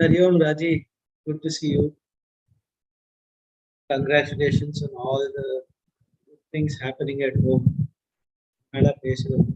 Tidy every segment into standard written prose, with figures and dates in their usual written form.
Hariom Raji, good to see you. Congratulations on all the things happening at home. Mala pesum.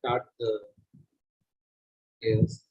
Start the yes.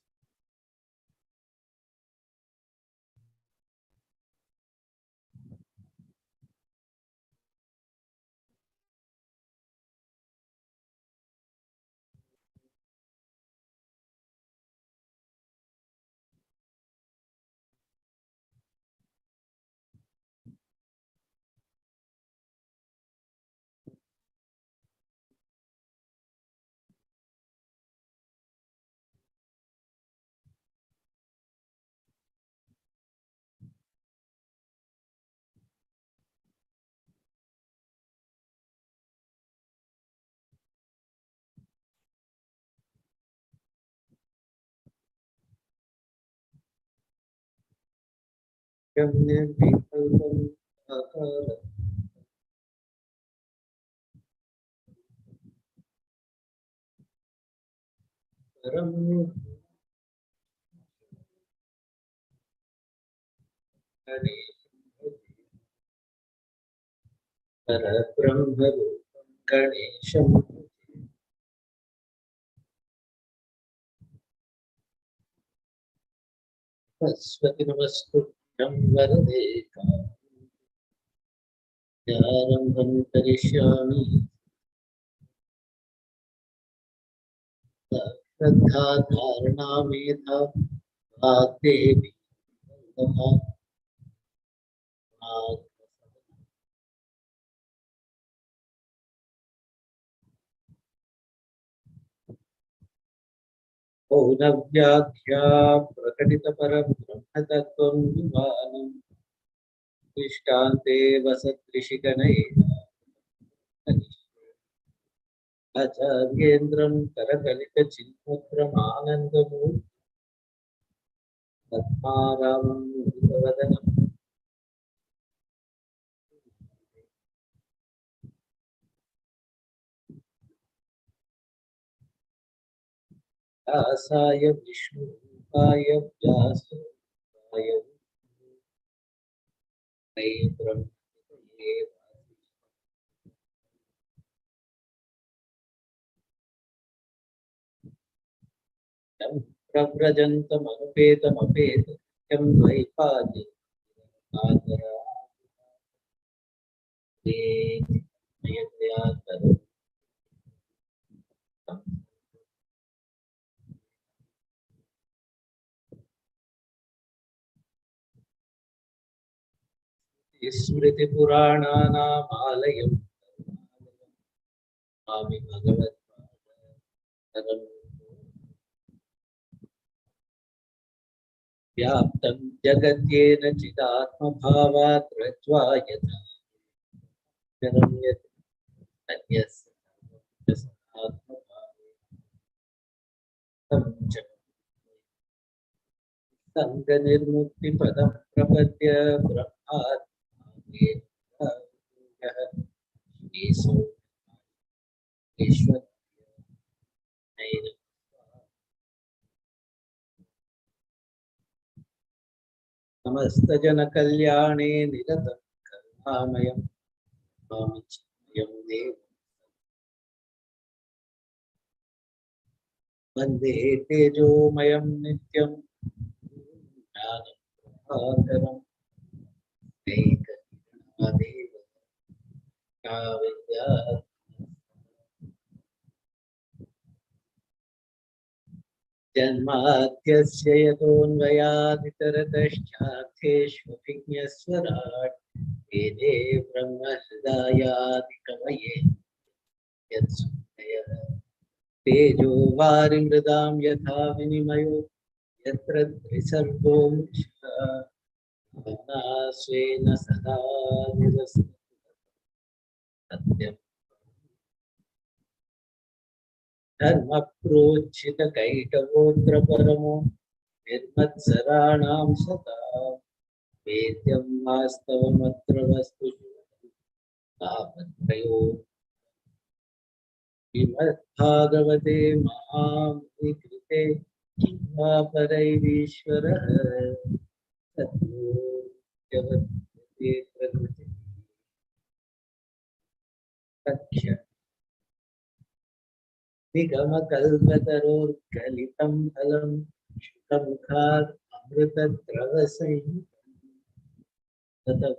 Gamya vikalpam akara param hari Brahma Ganesham Vaswati Namaskuttam Varade Yarambham Karishyami Shraddha Dharana Medha Vagdevi Ounavyakhya Prakatita Param Brahmatattvam Vimanam Tishtante Vasatrishikanaye Acharyendram Karakalita Chilmutram Anandamurti Padmaramam Mudavadanam Asaya Vishnuaya Vyasaya Brahma Prabrajantam Anupetam Apetam Yam Dvaipadi Adara Mayatayataram Smriti Purananam Alayam Swami Bhagavat Param Vyaptam Jagatyena Chidatma Bhavat Rajvayata Jaram Yat Anyas Atma Bhavam Sangha Nirmukti Padam Prapadya Brahmat Iso Ishwar Namasta Jana Kalyane Niratam Karnamayam Mamichayam Dev Vande Tejomayam Nityam Jnanam Prabhakaram Ekadeva Kavidya Janmatyasya yatonvayaditarataschatheshvapignaswarat Ede Brahma Hridayadi Kavaye Yatsudaya Tejo Varimridam Yatha Vinimayo Yatra Trisargo Mrisha स्वेन सदा सत्यम धर्म प्रोचित कैटवोत्र परमो निर्मत्सराणां सदा वेद्यं वास्तवमत्र वस्तु तावत्रयो श्रीमद्भागवते महामुनिकृते किंवा परैरीश्वरः ततो जगत्ते प्रकृति तक्ष्य निगमकल्पतरोर्गलितं फलं शुकमुखात् अमृतद्रवसंयुतं ततः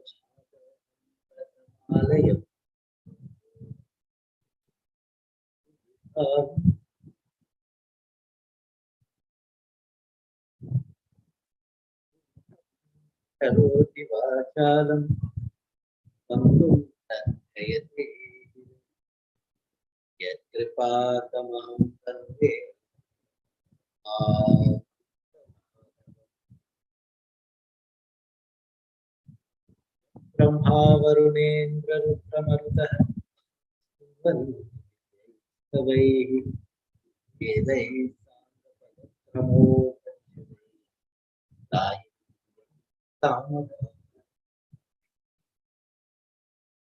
करोति वाचालं बन्धुं तर्जयते यत्कृपातमहं वन्दे ब्रह्मा वरुणेन्द्ररुद्रमरुतः वैः वेदैः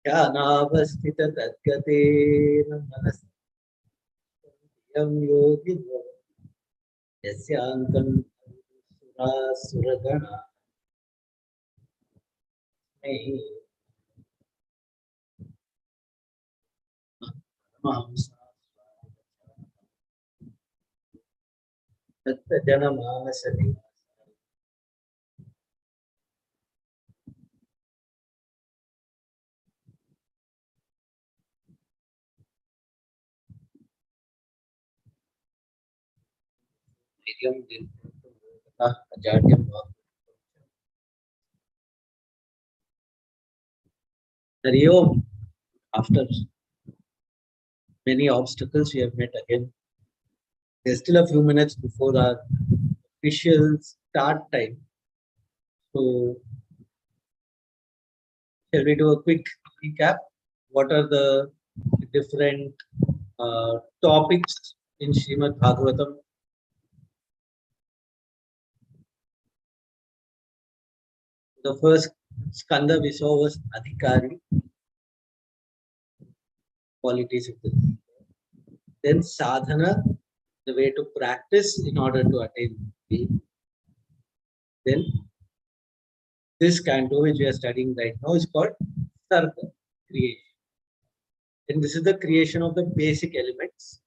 ध्यानावस्थित तद्गतेन मनसि यं योगिनो यस्यान्तं सुरासुरगणा जनमानसनि अजाड्यं हरि ओम. After many obstacles, we have met again. There's still a few minutes before our official start time. So, shall we do a quick recap? What are the different topics in Srimad Bhagavatam? The first skanda we saw was Adhikari, qualities of the leader. Then Sadhana, the way to practice in order to attain the. Then this canto which we are studying right now is called Sarga, creation. And this is the creation of the basic elements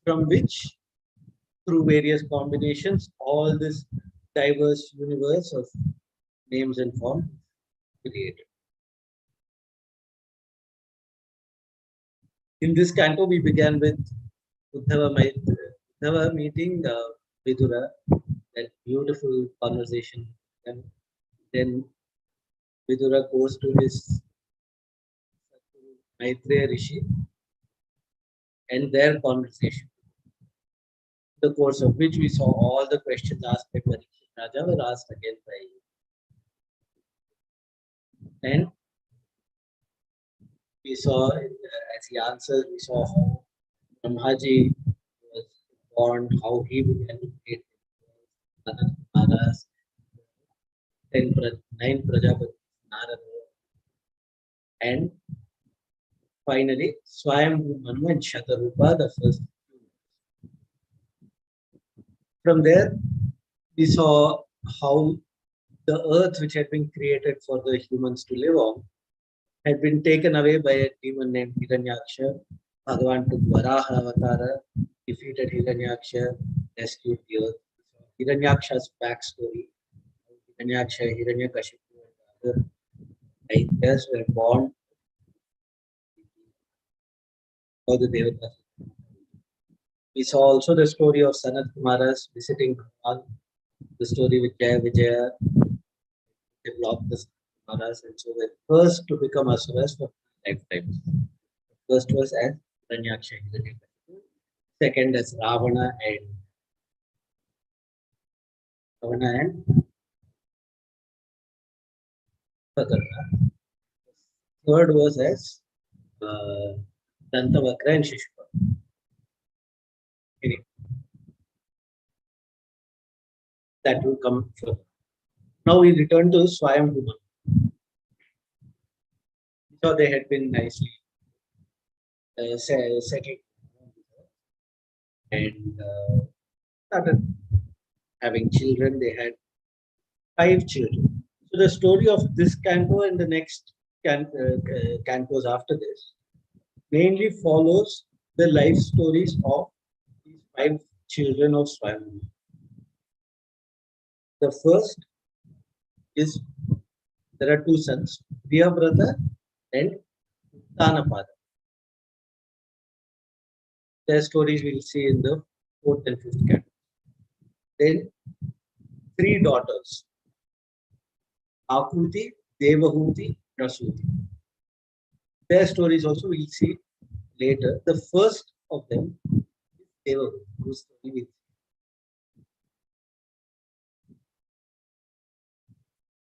from which, through various combinations, all this diverse universe of names and forms created. In this canto, we began with Uddhava meeting Vidura, that beautiful conversation. And then Vidura goes to his Maitreya Rishi and their conversation, the course of which we saw all the questions asked by Parikshit Raja were asked again by him. And we saw, as he answered, we saw how Brahmaji was born, how he began to create Manas, 9 Prajapati, Narada, and finally Swayambhu Manu and Shatarupa, the first. From there, we saw how the earth, which had been created for the humans to live on, had been taken away by a demon named Hiranyaksha. Bhagavan took Varaha Avatara, defeated Hiranyaksha, rescued the earth. Hiranyaksha's backstory. Hiranyaksha, Hiranyakashipu, and other Daityas were born for the Devatas. We saw also the story of Sanat Kumaras visiting Bhagavan, the story with Jaya Vijaya. They blocked the Kumaras, and so the first to become Asuras for lifetimes. First was as Hiranyaksha, Hiranyakashipu. Second as Ravana and Bhadrana. Third was as Dantavakra and Shishupal. Anyway, that will come further. Now we return to Swayambhuman. So they had been nicely settled and started having children. They had 5 children. So the story of this canto and the next cantos after this mainly follows the life stories of these 5 children of Swayambhu. The first is there are 2 sons, Priyavrata and Uttanapada. Their stories we'll see in the 4th and 5th canto. Then 3 daughters, Akuti, Devahuti, Rasuti. Their stories also we'll see later. The first of them is Devahuti, whose story we'll see.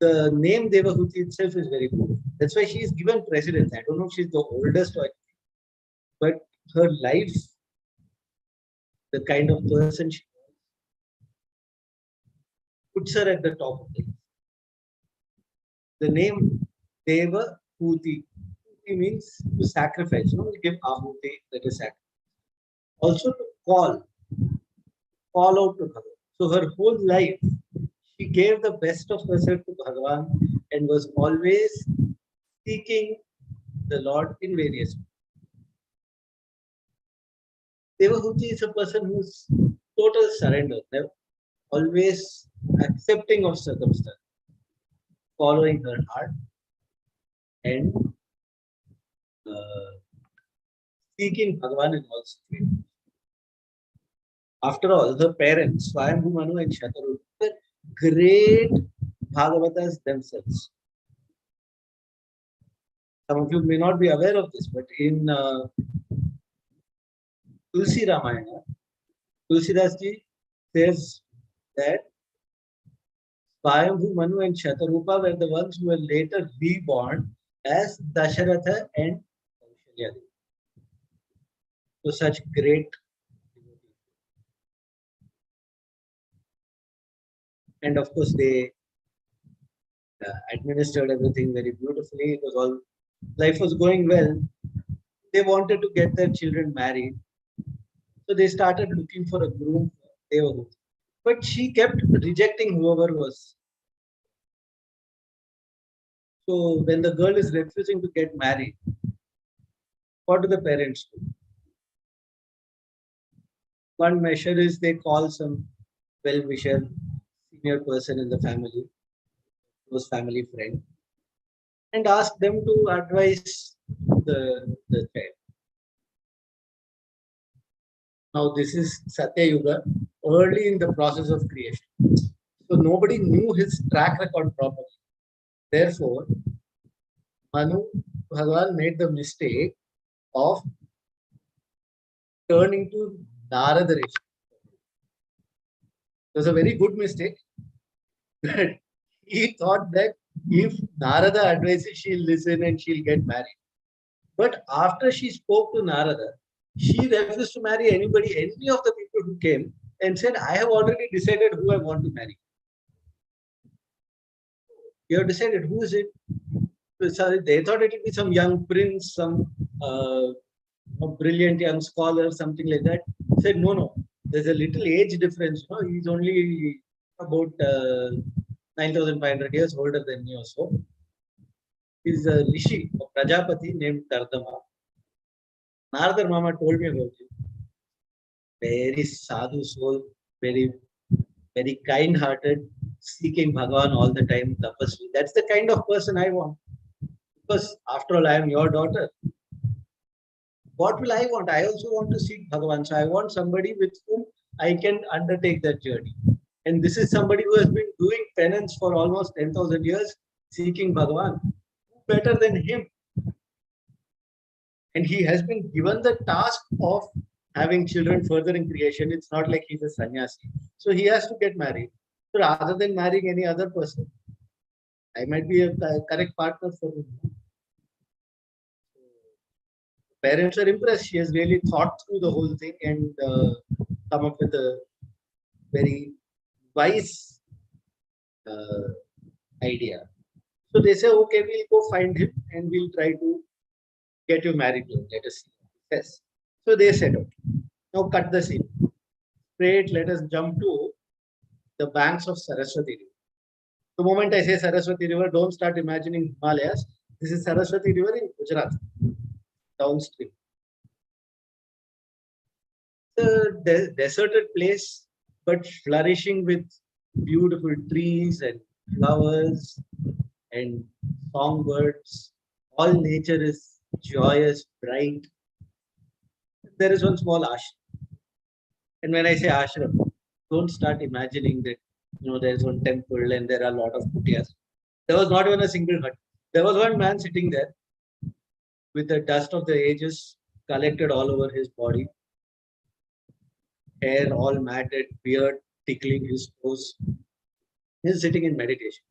The name Devahuti itself is very good. That's why she is given precedence. I don't know if she's the oldest or, but her life, the kind of person she was, puts her at the top of the list. The name Devahuti. Huti means to sacrifice. We give ahuti, that is sacrifice. Also to call out to Bhagavan. So her whole life, she gave the best of herself to Bhagavan and was always seeking the Lord in various ways. Devahuti is a person who's total surrender, always accepting of circumstance, following her heart, and seeking Bhagavan in all situations. After all, her parents, Swayambhu Manu and Shataru, were great Bhagavatas themselves. Some of you may not be aware of this, but in Tulsi Ramayana, Tulsidas ji says that Swayambhu Manu and Shatarupa were the ones who were later reborn as Dasharatha and Kaushalya. So such great. And of course, they administered everything very beautifully. It was all, life was going well. They wanted to get their children married. So they started looking for a groom for Devahuti. But she kept rejecting whoever was. So when the girl is refusing to get married, what do the parents do? One measure is they call some well-wisher, senior person in the family, close family friend, and ask them to advise the child. Now this is Satya Yuga, early in the process of creation. So nobody knew his track record properly. Therefore, Manu Bhagavan made the mistake of turning to Narada Rishi. It was a very good mistake. He thought that if Narada advises, she'll listen and she'll get married. But after she spoke to Narada, she refused to marry anybody, any of the people who came, and said, I have already decided who I want to marry. You have decided, who is it? So they thought it would be some young prince, some brilliant young scholar, something like that. Said, no, there's a little age difference. He's only about 9,500 years older than me or so. He's a rishi, a Prajapati named Kardama. Narada Mama told me about him. Very sadhu soul, very, very kind-hearted, seeking Bhagavan all the time, tapasvi. That's the kind of person I want. Because after all, I am your daughter. What will I want? I also want to seek Bhagavan. So I want somebody with whom I can undertake that journey. And this is somebody who has been doing penance for almost 10,000 years, seeking Bhagavan. Who better than him? And he has been given the task of having children further in creation. It's not like he's a sannyasi. So he has to get married. So rather than marrying any other person, I might be a correct partner for him. Parents are impressed. She has really thought through the whole thing and come up with a very wise uh, idea. So they say, okay, we'll go find him and we'll try to get you married to him. Let us see. Yes. So they said, okay. Now cut the scene. Straight, let us jump to the banks of Saraswati River. The moment I say Saraswati River, don't start imagining Himalayas. This is Saraswati River in Gujarat, downstream. The deserted place, but flourishing with beautiful trees and flowers and songbirds. All nature is joyous, bright. There is one small ashram. And when I say ashram, don't start imagining that there is one temple and there are a lot of kutiyas. There was not even a single hut. There was one man sitting there with the dust of the ages collected all over his body, hair all matted, beard tickling his toes. He's sitting in meditation.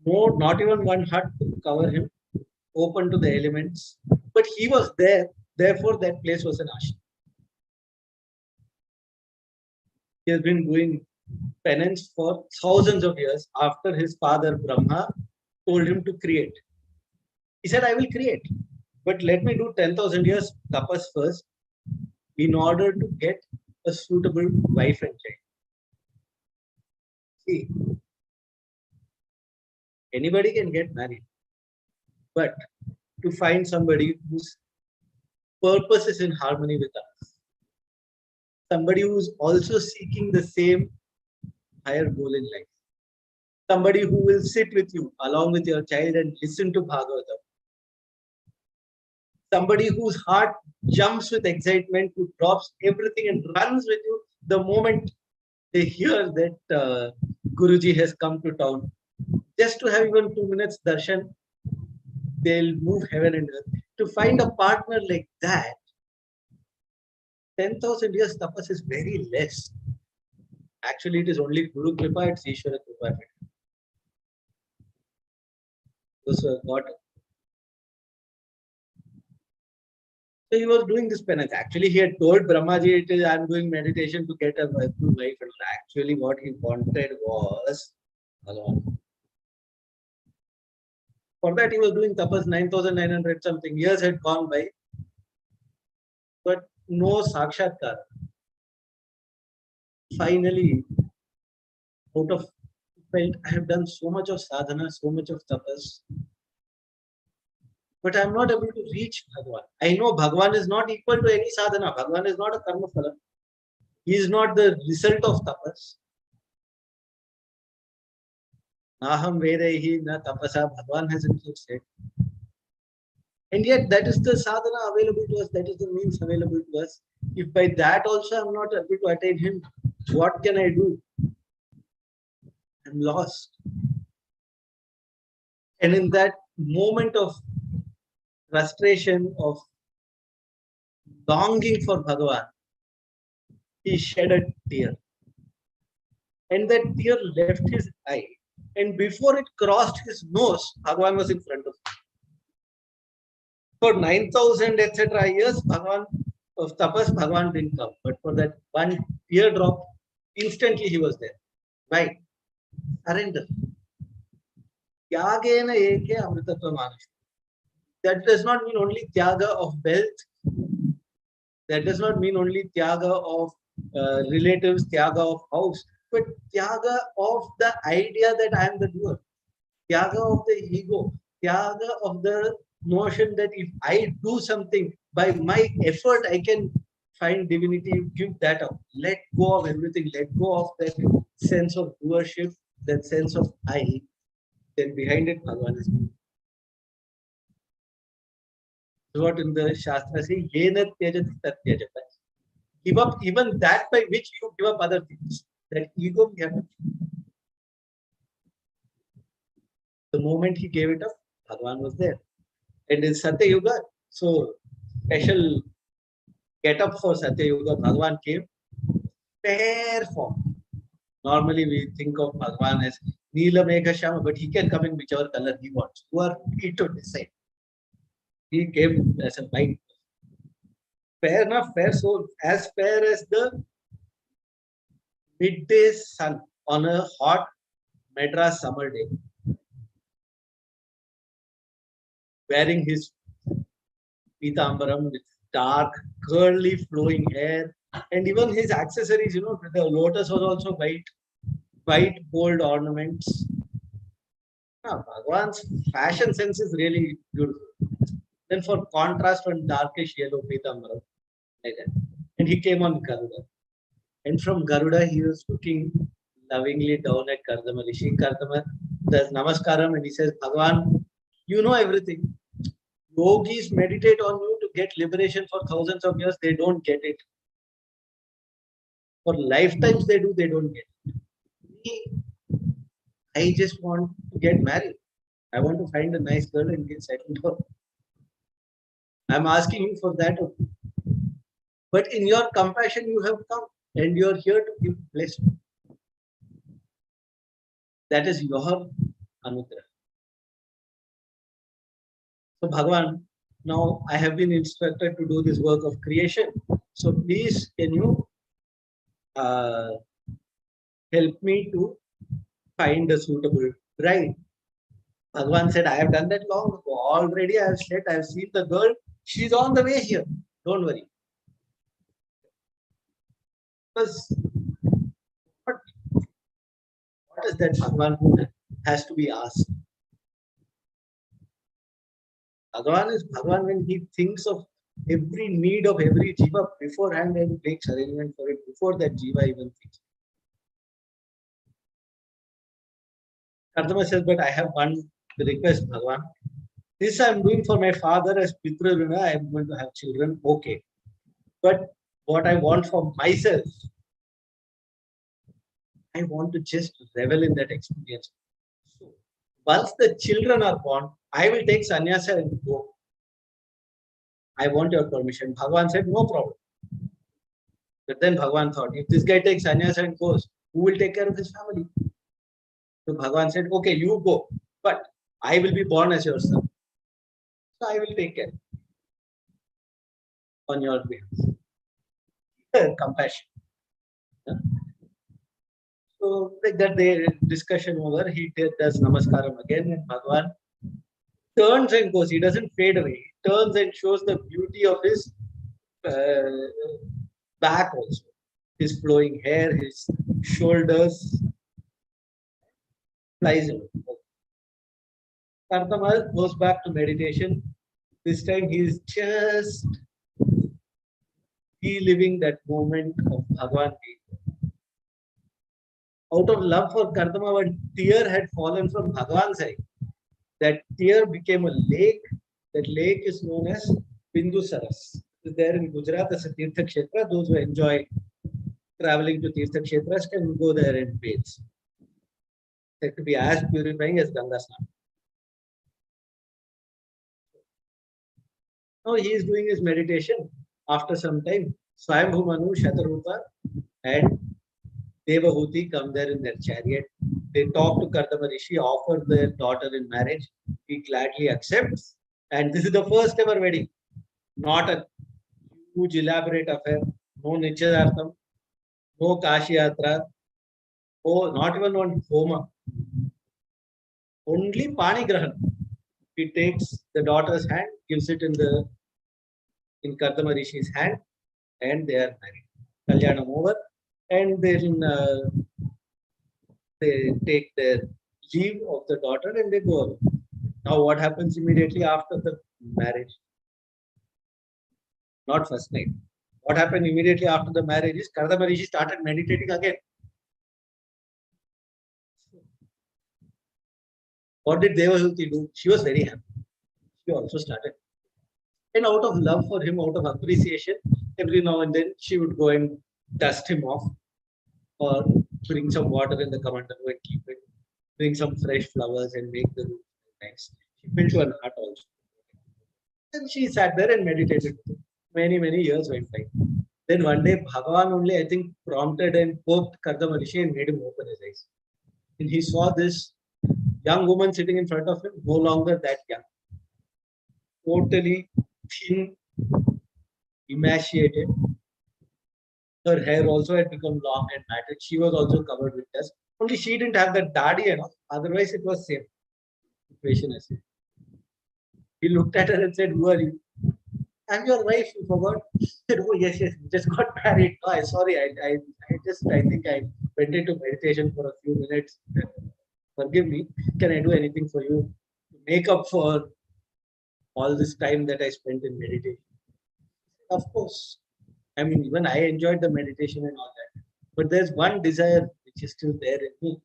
No, not even one hut to cover him, open to the elements. But he was there, therefore that place was an ashram. He has been doing penance for thousands of years after his father Brahma told him to create. He said, I will create, but let me do 10,000 years tapas first in order to get a suitable wife and child. See, anybody can get married, but to find somebody whose purpose is in harmony with us, somebody who's also seeking the same higher goal in life, somebody who will sit with you along with your child and listen to Bhagavatam, somebody whose heart jumps with excitement, who drops everything and runs with you the moment they hear that Guruji has come to town. Just to have even 2 minutes darshan, they'll move heaven and earth. To find a partner like that, 10,000 years tapas is very less. Actually, it is only Guru Kripa, it's Ishvara Kripa. So he was doing this penance. Actually, he had told Brahmaji, it is, I'm doing meditation to get a wife. And actually, what he wanted was alone. For that, he was doing tapas 9,900 something. Years had gone by. But no sakshatkar. Finally, out of felt, I have done so much of sadhana, so much of tapas, but I am not able to reach Bhagwan. I know Bhagwan is not equal to any sadhana. Bhagwan is not a karma phala. He is not the result of tapas. Naham vedehi na tapasa, Bhagwan has himself said. And yet that is the sadhana available to us, that is the means available to us. If by that also I am not able to attain him, what can I do? I am lost. And in that moment of frustration, of longing for Bhagavan, he shed a tear. And that tear left his eye. And before it crossed his nose, Bhagavan was in front of him. For 9,000 etc. years, Bhagavan of tapas, Bhagavan didn't come. But for that one teardrop, instantly he was there. Right? Surrender. Tyagena eke amritatva manush. That does not mean only tyaga of wealth. That does not mean only tyaga of relatives, tyaga of house, but tyaga of the idea that I am the doer. Tyaga of the ego. Tyaga of the notion that if I do something by my effort, I can find divinity. Give that up. Let go of everything. Let go of that sense of doership, that sense of I. Then behind it, Bhagavan is. What in the Shastra say, Yena tyajati tat tyajata. Give up even that by which you give up other things. That ego we have. The moment he gave it up, Bhagavan was there. And in Satya Yuga, so special get up for Satya Yuga, Bhagavan came, fair form. Normally we think of Bhagavan as Neela Megha Shama, but he can come in whichever color he wants. Who are we to decide? He came as a white. Fair enough, fair soul, as fair as the midday sun on a hot Madras summer day, wearing his Pitambaram with dark, curly, flowing hair, and even his accessories, the lotus was also white gold ornaments. Now, Bhagwan's fashion sense is really beautiful. Then for contrast, one darkish yellow Pitambaram, like that. And he came on Garuda. And from Garuda, he was looking lovingly down at Kardama Rishi. Kardama does namaskaram and he says, Bhagwan, you know everything. Yogis meditate on you to get liberation for thousands of years. They don't get it. For lifetimes they do, they don't get it. Me, I just want to get married. I want to find a nice girl and get settled down. I'm asking you for that. But in your compassion, you have come and you're here to give blessing. That is your anugrah. So Bhagavan, now I have been instructed to do this work of creation. So please, can you help me to find a suitable bride? Bhagavan said, I have done that long ago. Already I have said, I have seen the girl. She's on the way here. Don't worry. Because what is that Bhagavan who has to be asked? Bhagavan is Bhagavan when he thinks of every need of every jiva beforehand and makes arrangement for it before that jiva even thinks. Kardama says, but I have one request, Bhagavan. This I am doing for my father as Pitra Runa. I am going to have children. Okay. But what I want for myself, I want to just revel in that experience. So, once the children are born, I will take sannyasa and go. I want your permission. Bhagavan said, no problem. But then Bhagavan thought, if this guy takes sannyasa and goes, who will take care of his family? So Bhagavan said, okay, you go, but I will be born as your son. So I will take care on your behalf. Compassion. So like that, the discussion over, he does namaskaram again, and Bhagavan turns and goes. He doesn't fade away. He turns and shows the beauty of his back also. His flowing hair, his shoulders. Flies away. Kardama goes back to meditation. This time he is just reliving that moment of Bhagavan. Out of love for Kardama, one tear had fallen from Bhagavan's eye. That tear became a lake. That lake is known as Bindu Saras. It is there in Gujarat as a Tirtha Kshetra. Those who enjoy traveling to Tirtha Kshetras can go there and bathe. It could be as purifying as Ganga Snan. Now he is doing his meditation. After some time, Swayambhu Manu, Shatarupa, and Devahuti come there in their chariot. They talk to Kardama Rishi, offer their daughter in marriage. He gladly accepts. And this is the first ever wedding. Not a huge elaborate affair. No Nichyadartham. No Kashi Yatra. Oh, not even one Homa. Only Pani Grahan. He takes the daughter's hand, gives it in Kardama Rishi's hand, and they are married. Kalyanam over. And then they take their leave of the daughter and they go away. Now, what happens immediately after the marriage? Not first night. What happened immediately after the marriage is Kardama Rishi started meditating again. What did Devahuti do? She was very happy. She also started. And out of love for him, out of appreciation, every now and then she would go and dust him off, or bring some water in the Kamandanu and keep it, bring some fresh flowers and make the room nice. She built one hut also. And she sat there and meditated. Many, many years went by. Then one day, Bhagavan only, I think, prompted and poked Kardama Rishi and made him open his eyes. And he saw this young woman sitting in front of him, no longer that young, totally thin, emaciated. Her hair also had become long and matted. She was also covered with dust. Only she didn't have that dadi enough. Otherwise, it was same situation as him. He looked at her and said, "Who are you?" "I'm your wife, you forgot." He said, "Oh, yes, yes, we just got married." "Oh, sorry, I think I went into meditation for a few minutes. Forgive me. Can I do anything for you to make up for all this time that I spent in meditation?" "Of course. I mean, even I enjoyed the meditation and all that. But there's one desire which is still there in me.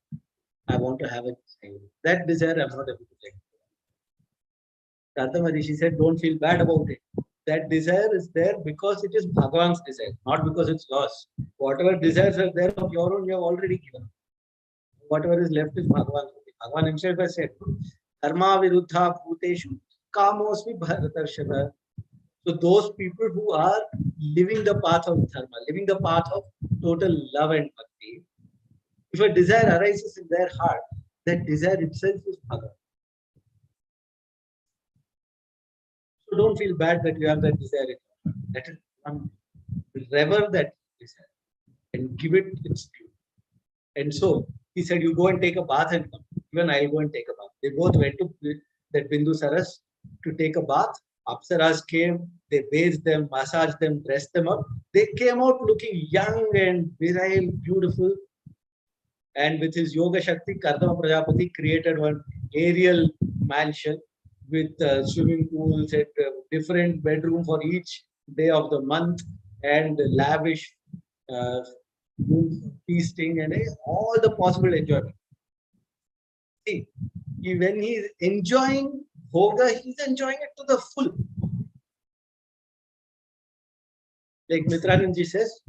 I want to have a child. That desire I'm not able to let go." Gautam Rishi said, "Don't feel bad about it. That desire is there because it is Bhagavan's desire, not because it's yours. Whatever desires are there of your own, you have already given. Whatever is left is Bhagavan. Bhagavan himself has said, Dharma viruddha bhuteshu kamosmi bharatarshava." So those people who are living the path of dharma, living the path of total love and bhakti, if a desire arises in their heart, that desire itself is Bhagavan. So don't feel bad that you have that desire in your heart. That is one. Rever that desire and give it its due. And so he said, "You go and take a bath and come." Even I'll go and take a bath. They both went to that Bindu Saras to take a bath. Apsaras came, they bathed them, massaged them, dressed them up. They came out looking young and virile, beautiful. And with his Yoga Shakti, Kardama Prajapati created one aerial mansion with swimming pools and different bedroom for each day of the month and lavish uh, feasting and all the possible enjoyment. See, when he's enjoying Bhoga, he's enjoying it to the full. Like Mitrananji says,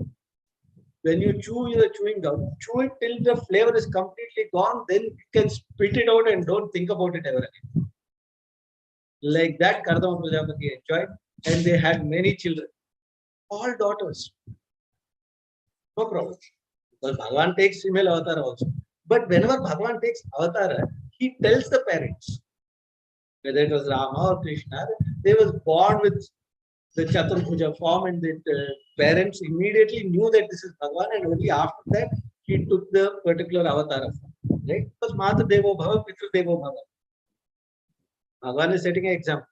when you chew your chewing gum, chew it till the flavor is completely gone, then you can spit it out and don't think about it ever again. Like that, Kardama Prajapati enjoyed, and they had many children, all daughters. No problem. Because Bhagavan takes female avatar also. But whenever Bhagavan takes avatar, he tells the parents, whether it was Rama or Krishna, they was born with the Chaturpuja form, and the parents immediately knew that this is Bhagavan, and only after that he took the particular avatar form. Right? Because Matra Devo Bhava, Pitru Devo Bhava. Bhagavan is setting an example.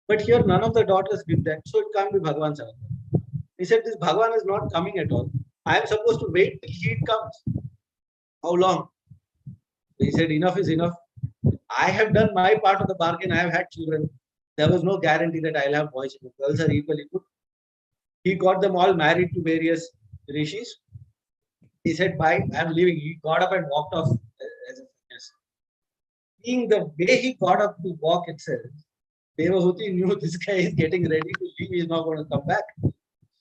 But here none of the daughters did that, so it can't be Bhagavan's avatar. He said, "This Bhagavan is not coming at all. I am supposed to wait till he comes." "How long?" He said, "Enough is enough. I have done my part of the bargain. I have had children. There was no guarantee that I'll have boys. Girls are equally good." He got them all married to various rishis. He said, "Bye, I'm leaving." He got up and walked off as a fitness. Seeing the way he got up to walk itself, Devahuti knew this guy is getting ready to leave. He's not going to come back.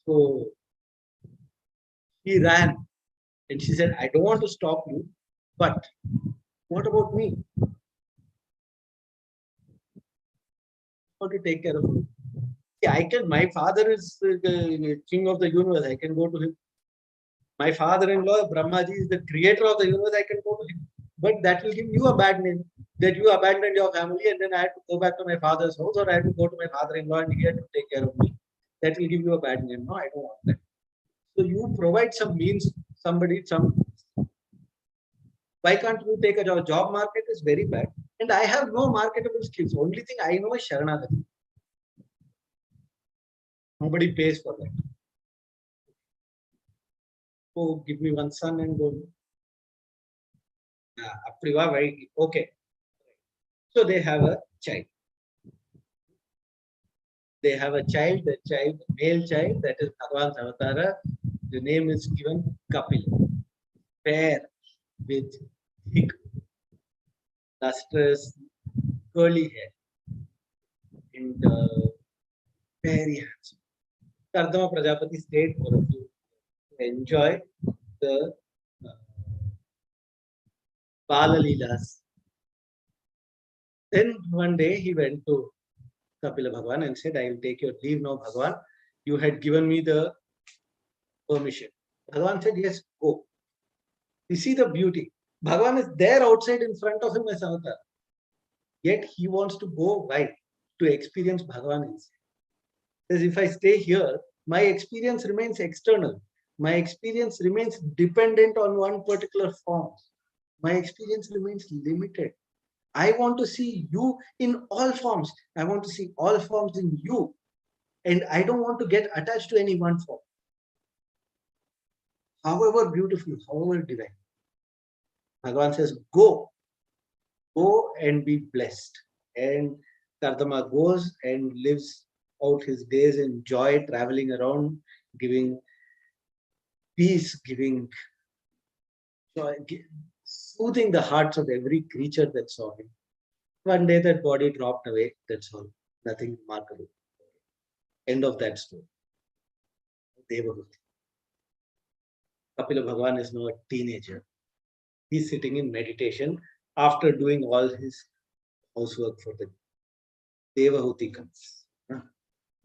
So he ran. And she said, "I don't want to stop you, but what about me? How to take care of me? See, I can, my father is the king of the universe. I can go to him. My father-in-law, Brahmaji, is the creator of the universe. I can go to him. But that will give you a bad name. That you abandoned your family and then I had to go back to my father's house, or I had to go to my father-in-law and he had to take care of me. That will give you a bad name. No, I don't want that. So you provide some means, somebody, some. Why can't you take a job? Job market is very bad. And I have no marketable skills. Only thing I know is Sharanagati. Nobody pays for that. Oh, give me one son and go. Very okay. So they have a child. They have a male child, that is Bhagavan's avatar. The name is given Kapil. Fair with thick, lustrous, curly hair. And very handsome. Kardama Prajapati stayed for a few to enjoy the Bala Leelas. Then one day he went to Kapila Bhagavan and said, "I will take your leave now, Bhagavan. You had given me the permission." Bhagavan said, "Yes, go. You see the beauty. Bhagavan is there outside in front of him as avatar. Yet he wants to go right to experience Bhagavan inside. Because if I stay here, my experience remains external. My experience remains dependent on one particular form. My experience remains limited. I want to see you in all forms. I want to see all forms in you. And I don't want to get attached to any one form. However beautiful, however divine. Bhagavan says, go and be blessed. And Kardama goes and lives out his days in joy, traveling around, giving peace, giving joy, soothing the hearts of every creature that saw him. One day that body dropped away, that's all. Nothing remarkable. End of that story. Devahuti. Kapila Bhagavan is now a teenager. He's sitting in meditation after doing all his housework for the day. Devahuti comes.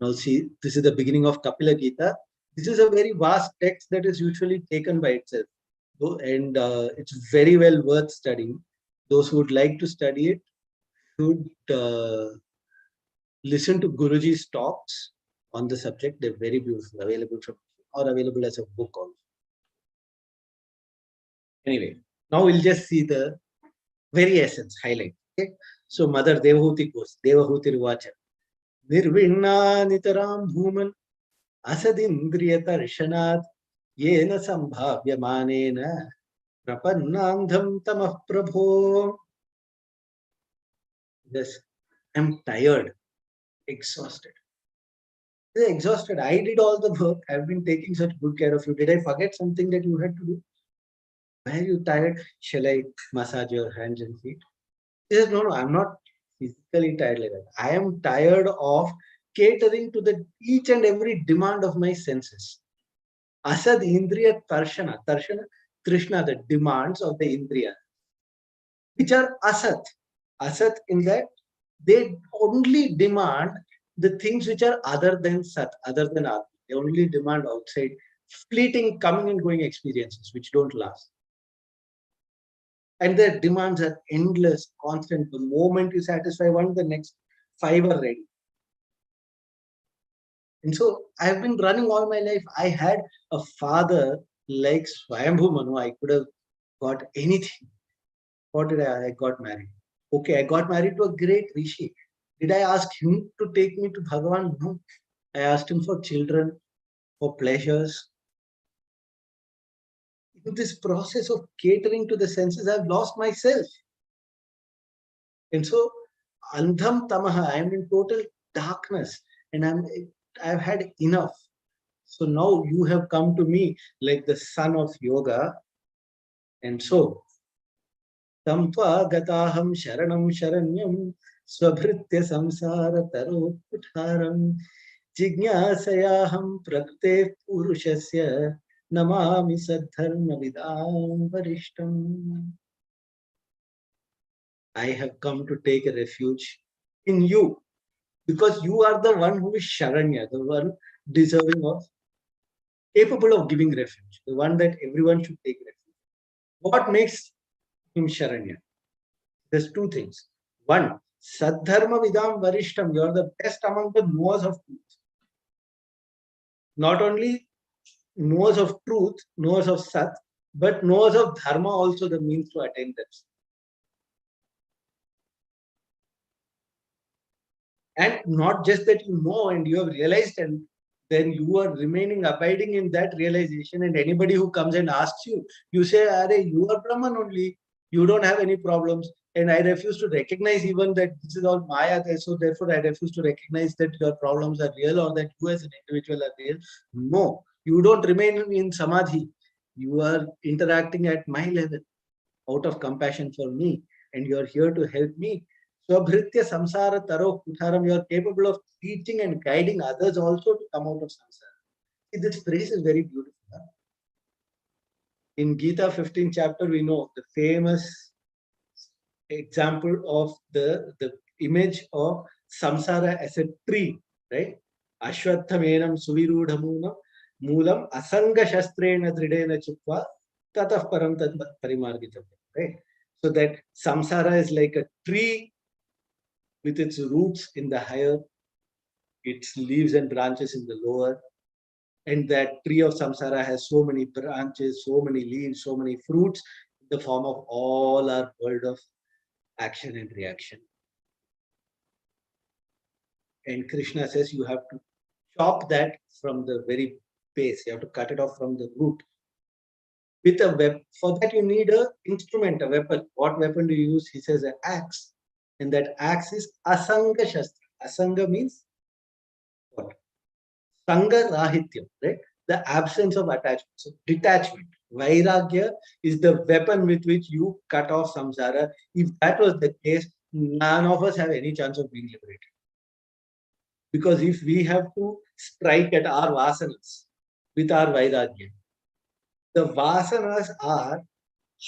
Now see, this is the beginning of Kapila Gita. This is a very vast text that is usually taken by itself. And it's very well worth studying. Those who would like to study it should listen to Guruji's talks on the subject. They're very beautiful, available as a book also. Anyway, now we'll just see the very essence, highlight. Okay? So Mother Devahuti goes, Devahuti Ruvacha. Nirvinna nitaram bhuman asadindriya tarshanat yena sambhavya manena prapannandham tamah prabho. Yes, I'm tired, exhausted. Exhausted. I did all the work. I've been taking such good care of you. Did I forget something that you had to do? Why are you tired? Shall I massage your hands and feet? He says, no, I'm not physically tired like that. I am tired of catering to the each and every demand of my senses. Asad Indriya Tarshana. Tarshana, Krishna, the demands of the Indriya, which are Asat. Asat in that they only demand the things which are other than Sat, other than Atma. They only demand outside, fleeting, coming and going experiences which don't last. And their demands are endless, constant. The moment you satisfy one, the next 5 are ready. And so I've been running all my life. I had a father like Swayambhu Manu. I could have got anything. What did I got married? Okay, I got married to a great Rishi. Did I ask him to take me to Bhagavan? No. I asked him for children, for pleasures. In this process of catering to the senses, I've lost myself. And so, Andham Tamaha, I am in total darkness and I've had enough. So now you have come to me like the son of yoga. And so, Tamtva Gataham Sharanam Sharanyam Swabhritya Samsara Taro Putharam Jignasayaham Prakte Purushasya Namami Sadharma Vidam Varishtam. I have come to take a refuge in you because you are the one who is Sharanya, the one deserving of, capable of giving refuge, the one that everyone should take refuge. What makes him Sharanya? There's 2 things. One, Sadharma Vidam Varishtam, you are the best among the knowers of truth. Not only knowers of truth, knowers of Sat, but knowers of Dharma also, the means to attain that. And not just that you know and you have realized, and then you are remaining, abiding in that realization. And anybody who comes and asks you, you say, Are, you are Brahman only. You don't have any problems. And I refuse to recognize even that this is all Maya. So therefore, I refuse to recognize that your problems are real or that you as an individual are real. No, you don't remain in Samadhi. You are interacting at my level out of compassion for me. And you are here to help me. Swabhritya samsara taro kutharam, you are capable of teaching and guiding others also to come out of samsara. See, this phrase is very beautiful. Huh? In Gita 15th chapter, we know the famous example of the image of samsara as a tree, right? Ashwatthaменam suvirudhamunam moolam asanga shastrena dridena chukva tatah param tad parimargitam. right? So that samsara is like a tree with its roots in the higher, its leaves and branches in the lower. And that tree of samsara has so many branches, so many leaves, so many fruits in the form of all our world of action and reaction. And Krishna says you have to chop that from the very base. You have to cut it off from the root. With a weapon, for that you need an instrument, a weapon. What weapon do you use? He says an axe. And that axe is asanga shastra. Asanga means what? Sanga rahityam, right? The absence of attachment. So detachment. Vairagya is the weapon with which you cut off samsara. If that was the case, none of us have any chance of being liberated. Because if we have to strike at our vasanas with our vairagya, the vasanas are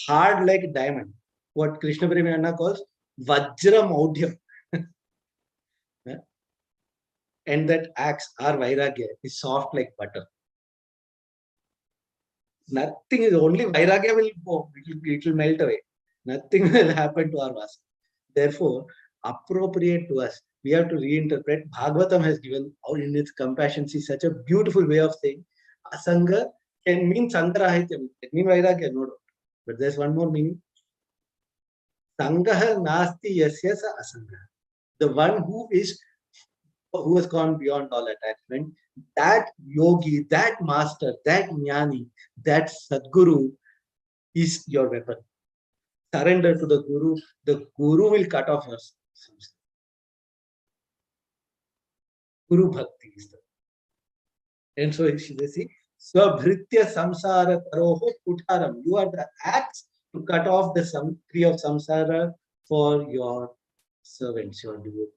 hard like diamond. What Krishna Premananda calls Vajra Maudhyam. And that axe, our vairagya, is soft like butter. Nothing is only vairagya will go, it will melt away. Nothing will happen to our vasana. Therefore, appropriate to us, we have to reinterpret. Bhagavatam has given in its compassion, see such a beautiful way of saying asanga can mean sangarahityam, can mean vairagya, no doubt. But there's one more meaning. Sangaha nasti yasya sa asanga. The one who has gone beyond all attachment, that yogi, that master, that jnani, that sadguru is your weapon. Surrender to the guru will cut off your samsara. Guru bhakti is the. And so they see, Svabhritya samsara taroho kutaram. You are the axe to cut off the tree of samsara for your servants, your devotees.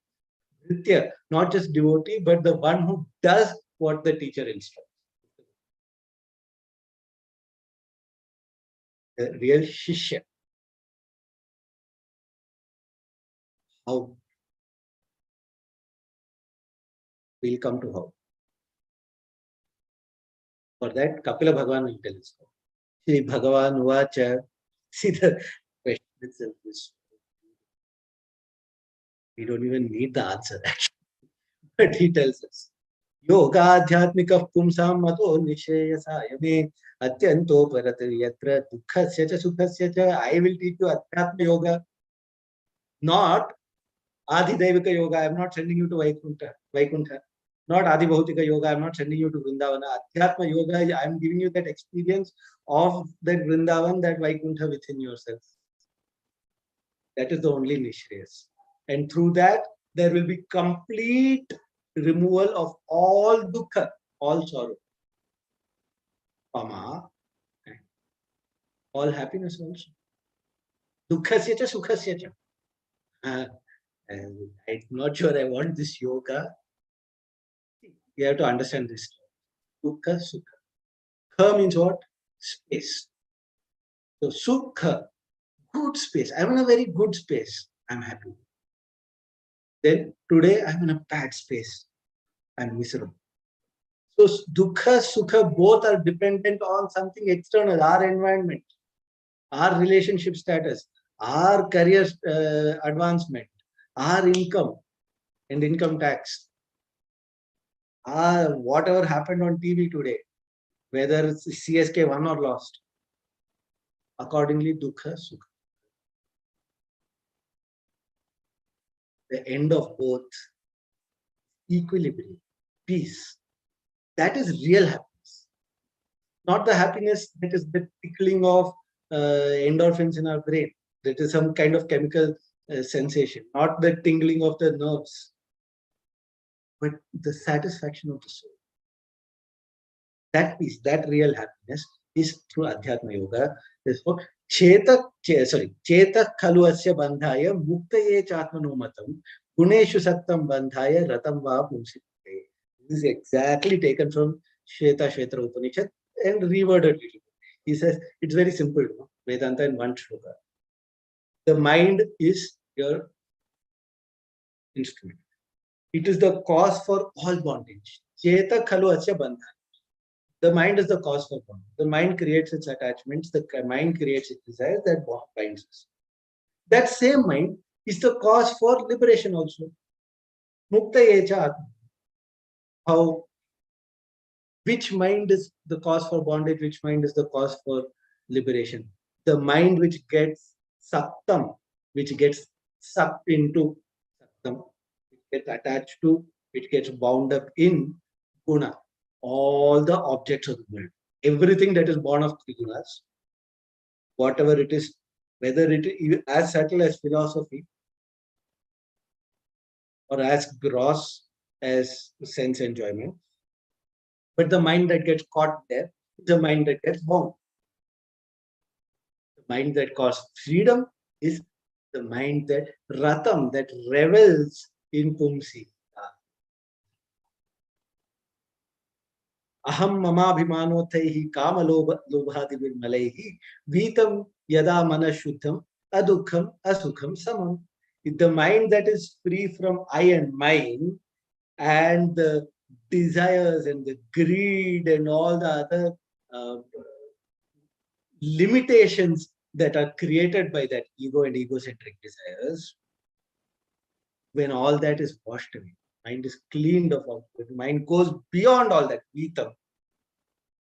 Bhritya, not just devotee, but the one who does what the teacher instructs. The real Shishya. How? We'll come to how. For that, Kapila Bhagavan will tell us. Shri Bhagavan Vacha. See the question itself is. We don't even need the answer, actually. But he tells us. Yoga Adhyatmika Pumsam Mato Nishayasaya Me Atyanto Paratari Yatra Dukhasya Cha Sukhasya Cha. I will teach you Adhyatma Yoga, not Adhidevika Yoga. I am not sending you to Vaikuntha. Not Adi Bhautika Yoga. I am not sending you to Vrindavana. Adhyatma Yoga, I am giving you that experience of that Vrindavan, that Vaikuntha within yourself. That is the only Nishreyas. And through that, there will be complete removal of all dukkha, all sorrow. Pama, all happiness also. Dukhasya cha sukhasya cha. And I'm not sure I want this yoga. You have to understand this. Dukkha, sukha. Kha means what? Space. So sukha, good space. I'm in a very good space. I'm happy. Then today I'm in a bad space. I'm miserable. So dukkha, sukha, both are dependent on something external, our environment, our relationship status, our career advancement, our income and income tax, whatever happened on TV today, whether it's CSK won or lost. Accordingly, dukkha, sukha. The end of both, equilibrium, peace. That is real happiness. Not the happiness that is the tickling of endorphins in our brain. That is some kind of chemical sensation. Not the tingling of the nerves, but the satisfaction of the soul. That peace, that real happiness is through Adhyatma Yoga. Therefore, Cheta khalu asya bandhaya muktaye chatmanomatam guneshu sattam bandhaya ratam va pumsite. This is exactly taken from Sheta Upanishad and reworded. He says it's very simple. Vedanta in one shloka. The mind is your instrument. It is the cause for all bondage. Cheta khalu asya bandhaya. The mind is the cause for bondage. The mind creates its attachments. The mind creates its desires that binds us. That same mind is the cause for liberation also. Mukta yecha atma. How? Which mind is the cause for bondage? Which mind is the cause for liberation? The mind which gets saktam, which gets sucked into saktam, which gets attached to, which gets bound up in guna, all the objects of the world. Everything that is born of three gunas, whatever it is, whether it is as subtle as philosophy or as gross as sense enjoyment, but the mind that gets caught there is the mind that gets bound. The mind that causes freedom is the mind that ratam, that revels in pumsi. Aham mamabhimanotaihi kamalobhadi virmalaihi vitam yada manashuddham adukham asukham samam. The mind that is free from I and mine and the desires and the greed and all the other limitations that are created by that ego and egocentric desires, when all that is washed away, mind is cleaned of all, the mind goes beyond all that, vitam,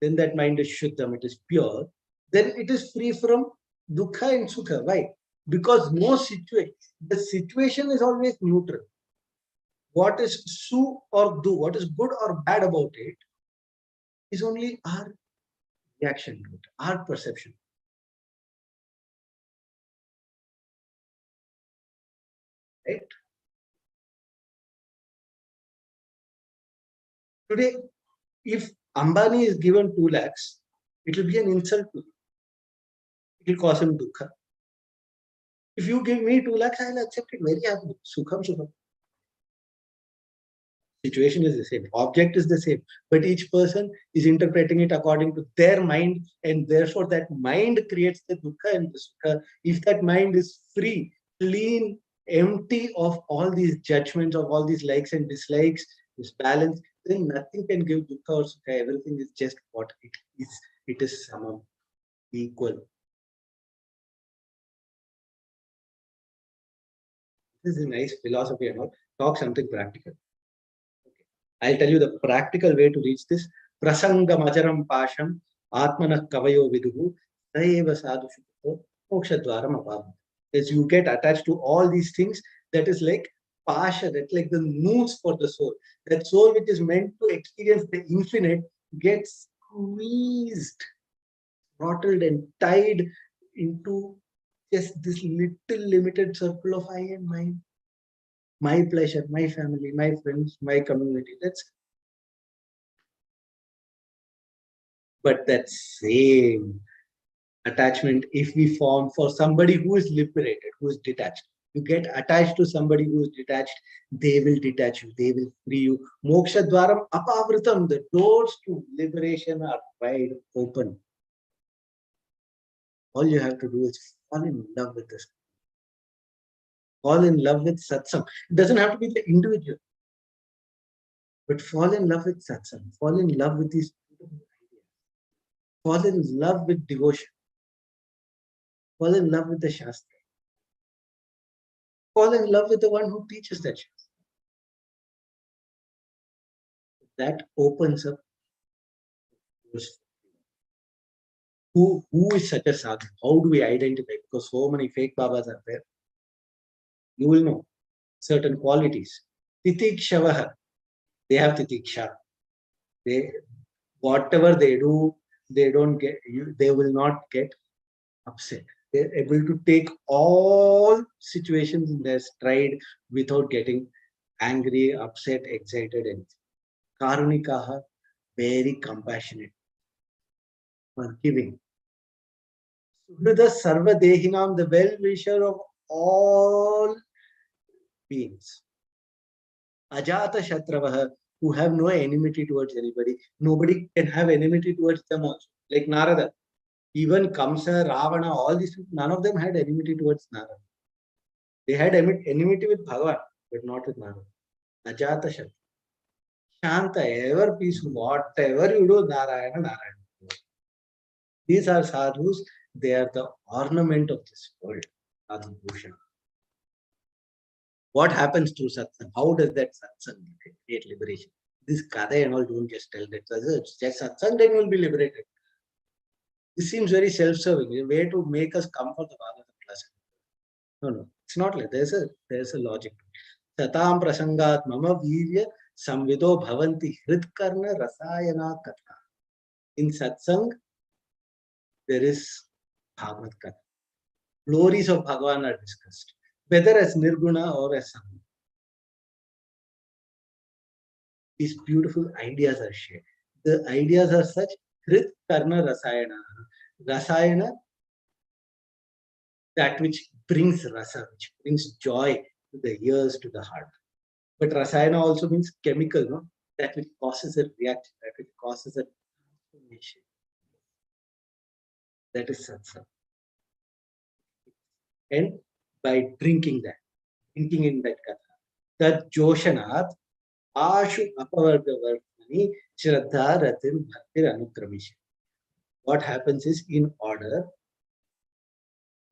then that mind is shuddham, it is pure, then it is free from dukkha and sukha. Why? Because no situation, the situation is always neutral. What is su or do, what is good or bad about it, is only our reaction to it, our perception. Right? Today, if Ambani is given 2 lakhs, it will be an insult to him. It will cause him dukkha. If you give me 2 lakhs, I will accept it very happily. Sukham, sukham. Situation is the same. Object is the same. But each person is interpreting it according to their mind, and therefore that mind creates the dukkha and the sukha. If that mind is free, clean, empty of all these judgments, of all these likes and dislikes, this balance, then nothing can give dukkha or sukha. Everything is just what it is. It is samam, equal. This is a nice philosophy about talk something practical. Okay. I'll tell you the practical way to reach this. Prasangam ajaram pasham atmana kavayo viduhu saeva sadhu shukto mokshadvaram apam. As you get attached to all these things, that is like pasha, that's like the noose for the soul. That soul which is meant to experience the infinite gets squeezed, throttled and tied into just this little limited circle of I and mine. My pleasure, my family, my friends, my community. But that same attachment, if we form for somebody who is liberated, who is detached, you get attached to somebody who is detached, they will detach you, they will free you. Moksha dwaram apavritam, the doors to liberation are wide open. All you have to do is fall in love with this. Fall in love with satsang. It doesn't have to be the individual, but fall in love with satsang. Fall in love with these ideas. Fall in love with devotion. Fall in love with the Shastra. Fall in love with the one who teaches that Shastra. That opens up. Who is such a sadhu? How do we identify? Because so many fake babas are there. You will know certain qualities. Titikshavaha. They have titiksha. They, whatever they do, they don't get you, they will not get upset. They're able to take all situations in their stride without getting angry, upset, excited, and karunikaha, very compassionate, forgiving. Suhrida sarva dehinam, the well-wisher of all beings. Ajata shatravaha, who have no enmity towards anybody. Nobody can have enmity towards them also. Like Narada. Even Kamsa, Ravana, all these people, none of them had enmity towards Narada. They had enmity with Bhagavan, but not with Narada. Ajata Shakti. Shanta, ever peaceful, whatever you do, Narayana, Narayana. These are sadhus, they are the ornament of this world, Sadhu Bhushan. What happens to satsang? How does that satsang create liberation? This kada and all don't just tell that. Just satsang, then you will be liberated. This seems very self-serving, a way to make us come for the Bhagavatam class. No, it's not like there's a logic. Satam prasangat mama virya samvido bhavanti hritkarna rasayana katha. In satsang, there is Bhagavad Katha. Glories of Bhagavan are discussed, whether as Nirguna or as Samguna. These beautiful ideas are shared. The ideas are such, Hrit Karna Rasayana. Rasayana, that which brings rasa, which brings joy to the ears, to the heart. But Rasayana also means chemical, no? That which causes a reaction, that which causes a transformation. That is satsang. And by drinking in that katha, that Joshanat, Ashu Apavargavartani Shraddha Ratir Bhaktir Anukramisha. What happens is, in order,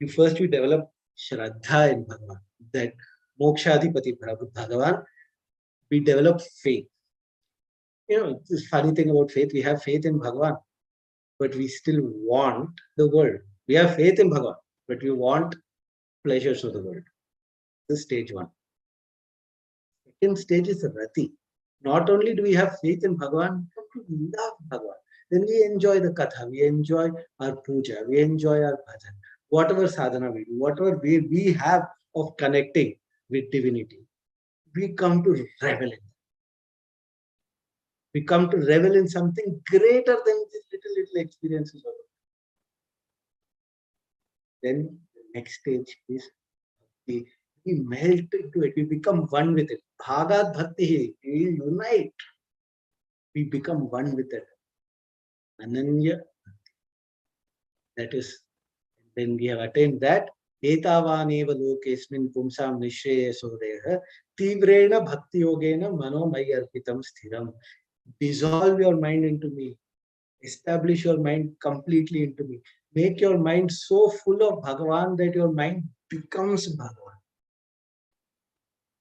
you develop Shraddha in Bhagavan, that Mokshadipati Bhagavan, we develop faith. You know, this funny thing about faith, we have faith in Bhagavan, but we still want the world. We have faith in Bhagavan, but we want pleasures of the world. This is stage one. Second stage is Rati. Not only do we have faith in Bhagavan, but we love Bhagavan. Then we enjoy the katha, we enjoy our puja, we enjoy our bhajan, whatever sadhana we do, whatever way we have of connecting with divinity, we come to revel in. We come to revel in something greater than these little experiences of it. Then the next stage is we melt into it, we become one with it. Bhagat Bhakti, we unite. We become one with it. Ananya, that is, when we have attained that, Etavaneva lokesmin pumsam nishreya sodeha tivrena bhakti yogena manomayarpitam sthiram. Dissolve your mind into me. Establish your mind completely into me. Make your mind so full of Bhagavan that your mind becomes Bhagavan.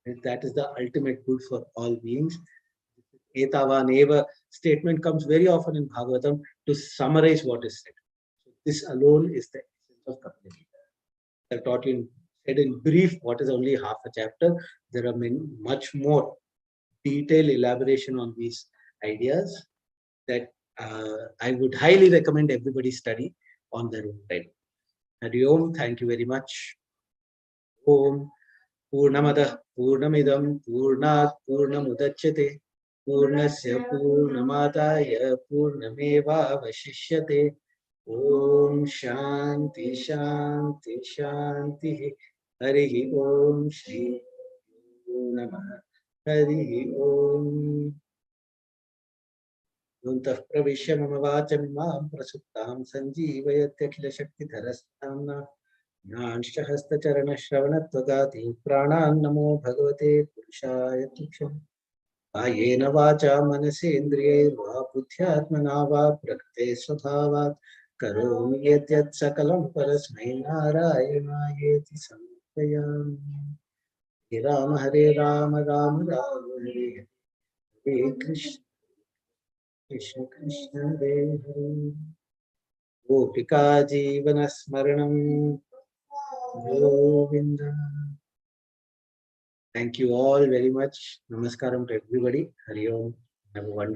And that is the ultimate good for all beings. Etavaneva statement comes very often in Bhagavatam to summarize what is said. So this alone is the essence of Kapila Gita. I have taught you said in brief what is only half a chapter. There are much more detailed elaboration on these ideas that I would highly recommend everybody study on their own time. Hari Om, thank you very much. Om Purnamada Purnamidam Purnat Purnamudachyate Purnasya Purnamadaya Purnameva Vashishyate. Om Shanti Shanti Shanti. Hari Om Shri Namah. Hari Om. Yuntah Pravishya Mama Vacham Mam Prasuttam Sanjeevayatyakhila Shakti-dharastamna Nyanshcha Hasta Charana Shravanattvagati Pranan Namo Bhagavate Purushaya Tuksham Ayena Vacha Manasendriye Va Buddhyatmana Va Prakrite Svabhavat Karomi Yatyat Sakalam Parasmai Narayanayeti Samprayami. Hare Rama Rama Rama Hare Hare Krishna Krishna Krishna Hare Hare. Gopika Jeevana Smaranam Govinda. Thank you all very much. Namaskaram to everybody. Hari Om. Have a wonderful